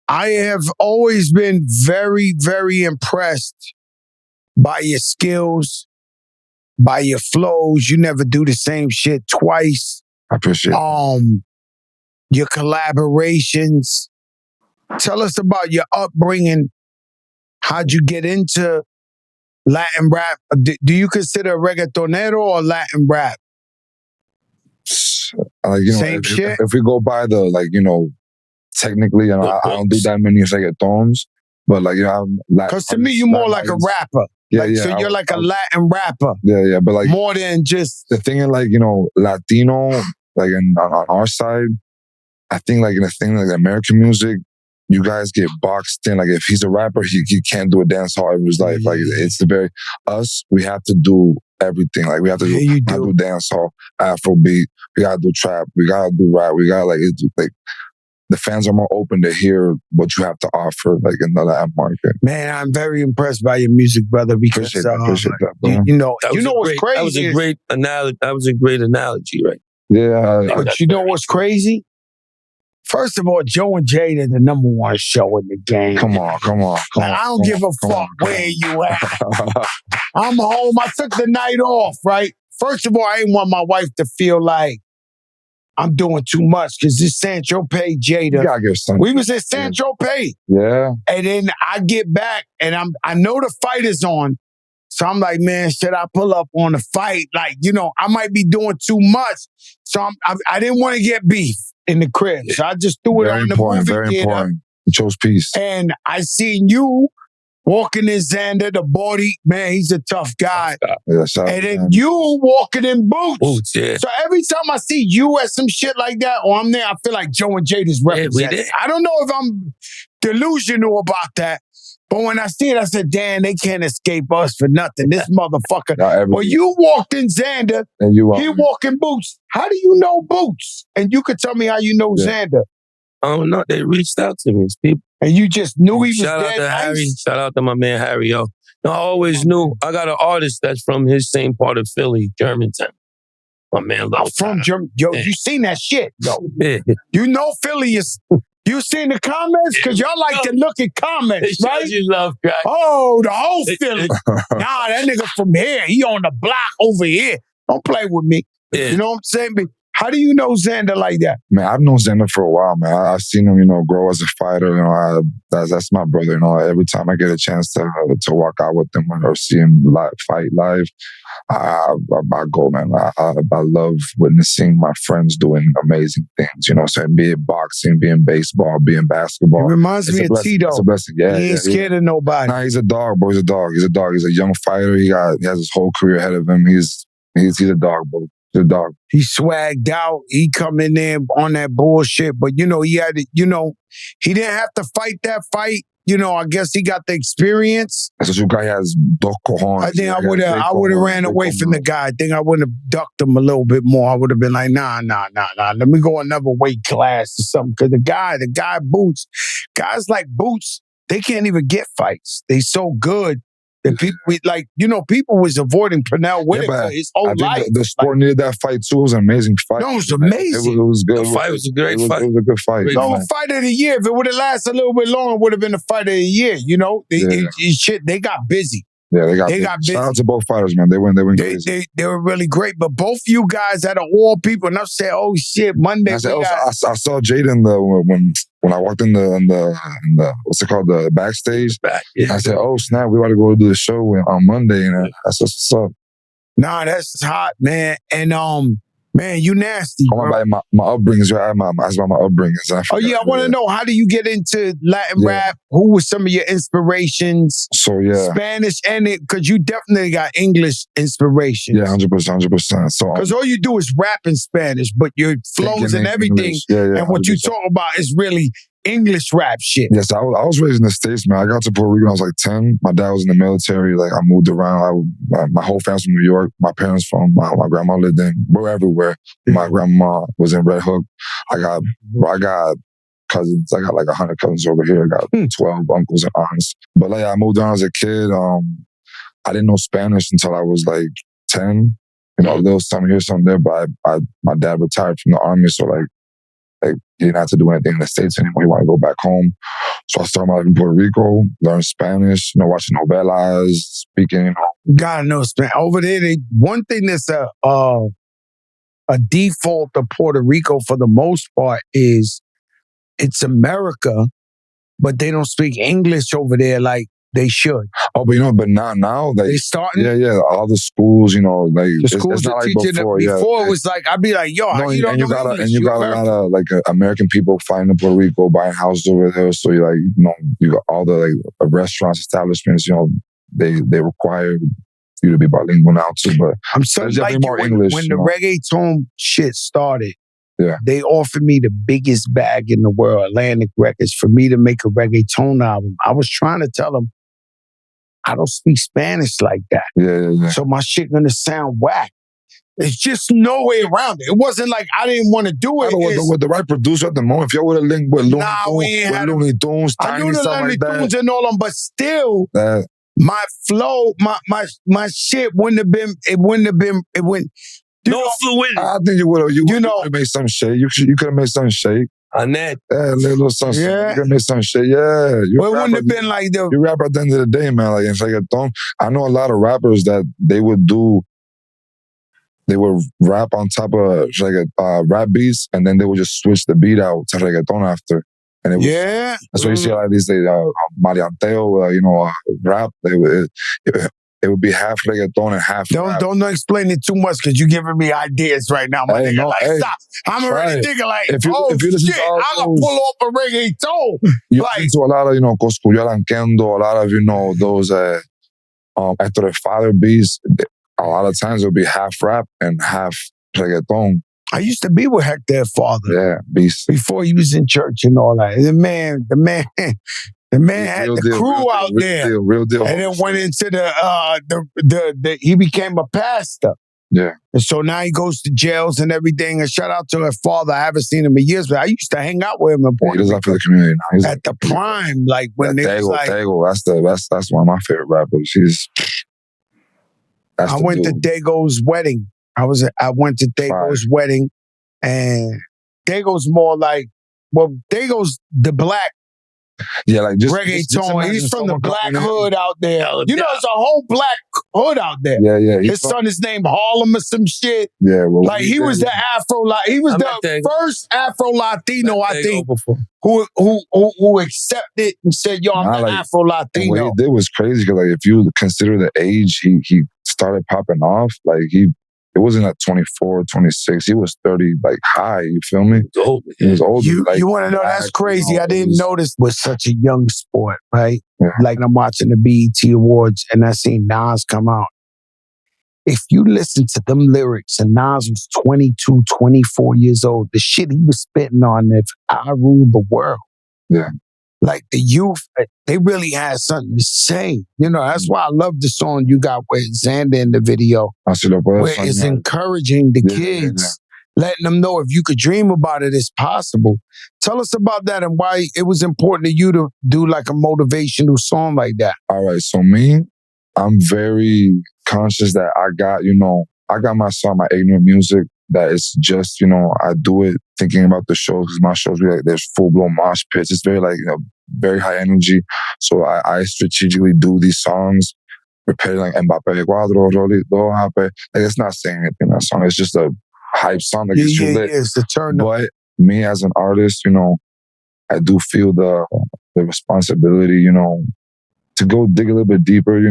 I have always been very, very impressed by your skills, by your flows. You never do the same shit twice. I appreciate it. Your collaborations. Tell us about your upbringing. How'd you get into Latin rap? Do you consider reggaetonero or Latin rap? Same shit? If we go by the, like, you know, technically, you know, I don't do that many reggaetons, but, like, you know, I'm Latin. Because to me, you're more like a rapper. Yeah, like, yeah. So you're like a Latin rapper. Yeah, yeah. But, like, more than just the thing is, like, you know, Latino, like, on our side, I think, like, in the thing, like, American music, you guys get boxed in. Like, if he's a rapper, he can't do a dance all of his life. Like, it's us, we have to do everything. Like, we have to do dance hall, Afrobeat, we gotta do trap, we gotta do rap, we gotta, like, the fans are more open to hear what you have to offer, like, in the Latin market. Man, I'm very impressed by your music, brother, because appreciate that, bro. you know what's crazy? That was a great analogy, right? Yeah. But you know what's crazy? First of all, Joe and Jada are the number one show in the game. Come on. I don't give a fuck where you at. I'm home. I took the night off, right? First of all, I didn't want my wife to feel like I'm doing too much because this Saint-Tropez Jada. We was at Saint-Tropez. Yeah. And then I get back and I know the fight is on. So I'm like, man, should I pull up on the fight? Like, you know, I might be doing too much. So I didn't want to get beef in the crib. So I just threw it on the movie theater. Very important. You chose peace. And I seen you walking in Xander, the body, man, he's a tough guy. And then you walking in Boots. Yeah. So every time I see you at some shit like that, or I'm there, I feel like Joe and Jada's representing. I don't know if I'm delusional about that. But when I see it, I said, damn, they can't escape us for nothing. This motherfucker. Well, you walked in Xander, he walked in Boots. How do you know Boots? And you could tell me how you know Xander. I don't know. They reached out to me. It's people. And you just knew he was Shout out dead to nice? Harry. Shout out to my man Harry, yo. No, I always knew. I got an artist that's from his same part of Philly, Germantown. My man, I'm from Germany. Yo, you seen that shit, yo. Yeah. You know Philly is... You seen the comments? Because y'all like to look at comments, right? You love crack. Oh, the whole Philly. Nah, that nigga from here. He on the block over here. Don't play with me. Yeah. You know what I'm saying? But how do you know Xander like that? Man, I've known Xander for a while, man. I've seen him, you know, grow as a fighter. You know, that's my brother. You know, every time I get a chance to walk out with him or see him fight live, I go, man. I love witnessing my friends doing amazing things. You know, so be it boxing, be it baseball, be it basketball. It reminds me of Tito. It's a blessing. Yeah, he ain't scared of nobody. Nah, he's a dog, bro. He's a dog. He's a young fighter. He has his whole career ahead of him. He's a dog, bro. The dog. He swagged out. He come in there on that bullshit. But, you know, he had to, you know, he didn't have to fight that fight. You know, I guess he got the experience. That's what you guy has dos cojones. I think I would have ran away from the guy. I think I would have ducked him a little bit more. I would have been like, nah. Let me go another weight class or something. Because the guy Boots, guys like Boots, they can't even get fights. They so good. And people, people was avoiding Pernell Whitaker his whole life. The sport needed that fight too. It was an amazing fight. No, it was amazing. It was good. The fight was a great fight. It was a good fight. Fight of the year. If it would have lasted a little bit longer, it would have been the fight of the year. You know, they got busy. Yeah, they got busy. Shout out to both fighters, man. They went crazy. They were really great. But both you guys out of all people, and I said, oh shit, Monday. I saw Jaden when I walked in the what's it called, the backstage. I said, oh snap, we about to go do the show on Monday, and that's what's up. Nah, that's hot, man. And man, you nasty. My upbringings, right? That's about my upbringings. I want to know, how do you get into Latin rap? Who were some of your inspirations? So Spanish, because you definitely got English inspirations. Yeah, 100%. So because all you do is rap in Spanish, but your flows and everything, and what 100%. You talk about is really English rap shit. Yes, I was raised in the States, man. I got to Puerto Rico when I was like 10. My dad was in the military. Like, I moved around. My whole family's from New York. My parents from, my grandma lived we're everywhere. My grandma was in Red Hook. I got cousins. I got like 100 cousins over here. I got 12 uncles and aunts. But like, I moved around as a kid. I didn't know Spanish until I was like 10. You know, a little something here, something there. But my dad retired from the army, so like he didn't have to do anything in the States anymore. He wanted to go back home. So I started my life in Puerto Rico, learned Spanish, watching novelas, speaking, Gotta know Spanish. Over there, one thing that's a default of Puerto Rico for the most part is it's America, but they don't speak English over there like they should. Oh, but now like, they starting. Yeah. All the schools, like the schools it's not like before. Before it was like I'd be like, yo, you don't know English. And you got a lot of like American people flying to Puerto Rico, buying houses over there. So you you got all the like restaurants, establishments. They require you to be bilingual now too. But I'm starting like more English. When the reggaeton shit started. Yeah. They offered me the biggest bag in the world, Atlantic Records, for me to make a reggaeton album. I was trying to tell them, I don't speak Spanish like that. Yeah. So my shit gonna sound whack. There's just no way around it. It wasn't like I didn't want to do it. With the right producer at the moment, if y'all would have linked with Looney Tunes, I knew the Looney Tunes and all them, but still, that, my flow, my shit wouldn't have been. It wouldn't. No fluidity. I think you would have. You could have made some shake. You could have made some shake. On that. Yeah, little something. Yeah. You could have made some shake. Yeah. It wouldn't have been like the. You rap at the end of the day, man. Like in reggaeton, I know a lot of rappers that they would rap on top of rap beats, and then they would just switch the beat out to reggaeton after. And it was, that's why you see a lot of these Marianteo, rap. It would be half reggaeton and half rap. Don't explain it too much because you're giving me ideas right now, my nigga. Stop. I'm already thinking if you listen shit, I'm going to pull off a reggaeton. You listen to a lot of, Coscuyo Alanquendo, a lot of, those Hector Father beats. A lot of times it'll be half rap and half reggaeton. I used to be with Hector Father. Yeah, beast. Before he was in church and all that. The man had the crew out there. Real deal. And then went into he became a pastor. Yeah. And so now he goes to jails and everything. And shout out to her father. I haven't seen him in years, but I used to hang out with him in Puerto Rico. He does that for the community now. At the prime, like when they was like... Dago, that's one of my favorite rappers. I went to Dago's wedding. I went to Dago's wedding, and Dago's more like, Dago's the black reggaeton. He's from the black hood out there. There's a whole black hood out there. Yeah. His son is named Harlem or some shit. Yeah, well, he was the He was the first Afro Latino, I think, who accepted and said, "Yo, I'm the Afro Latino." What he did was crazy because, if you consider the age he started popping off, it wasn't at 24, 26. He was 30, high. You feel me? He was old. You want to know? That's crazy. I didn't notice it was such a young sport, right? Yeah. I'm watching the BET Awards and I seen Nas come out. If you listen to them lyrics, and Nas was 22, 24 years old, the shit he was spitting on, if I ruled the world. Yeah. The youth, they really had something to say. That's why I love the song you got with Xander in the video. Where it's encouraging the kids, letting them know if you could dream about it, it's possible. Tell us about that and why it was important to you to do a motivational song like that. All right, so me, I'm very conscious that I got my song, my ignorant music, that it's just, I do it thinking about the shows, because my shows, there's full-blown mosh pits. It's very, very high energy. So I strategically do these songs, repeating Mbappé Cuadro, Rolly, it's not saying anything in that song. It's just a hype song that gets you lit. It's the turn up. But me as an artist, I do feel the responsibility, to go dig a little bit deeper, I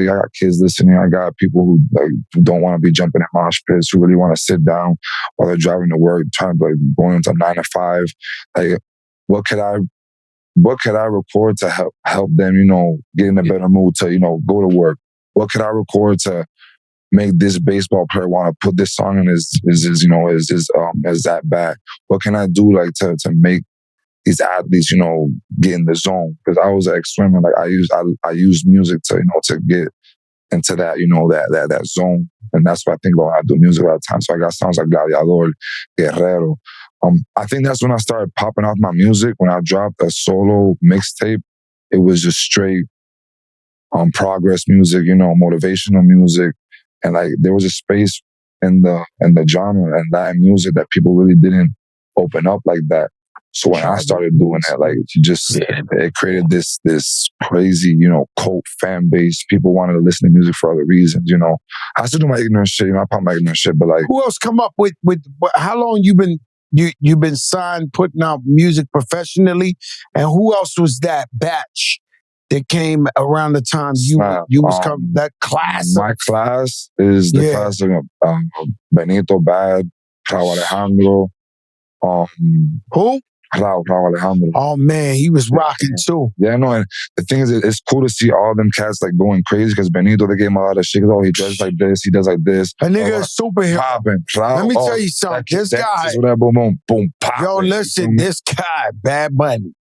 got kids listening. I got people who don't want to be jumping in mosh pits, who really want to sit down while they're driving to work, trying to going into 9 to 5. What could I record to help them, get in a better mood to, go to work? What could I record to make this baseball player want to put this song in his at bat? What can I do to make these athletes, get in the zone? Because I was an ex-swimmer. I use music to get into that, that zone. And that's what I think about when I do music all the time. So I got songs like Gladiador, Guerrero. I think that's when I started popping off my music. When I dropped a solo mixtape, it was just straight progress music, motivational music. And there was a space in the genre and Latin music that people really didn't open up like that. So when I started doing that, like, it created this crazy, cult fan base. People wanted to listen to music for other reasons, I still do my ignorant shit, I pop my ignorant shit, but like. Who else come up with how long you've been signed, putting out music professionally? And who else was that batch that came around the time you was coming, that class? My class is the class of Benito, Bad, Raúl Alejandro. Who? Raúl Alejandro. Oh man, he was rocking too. Yeah, no, and the thing is, it's cool to see all them cats like going crazy because Benito, they gave him a lot of shit. Oh, he does like this, he does like this. A nigga is superhero. Let me tell you something. This guy, boom, boom, pop. yo, listen, this guy, Bad Bunny.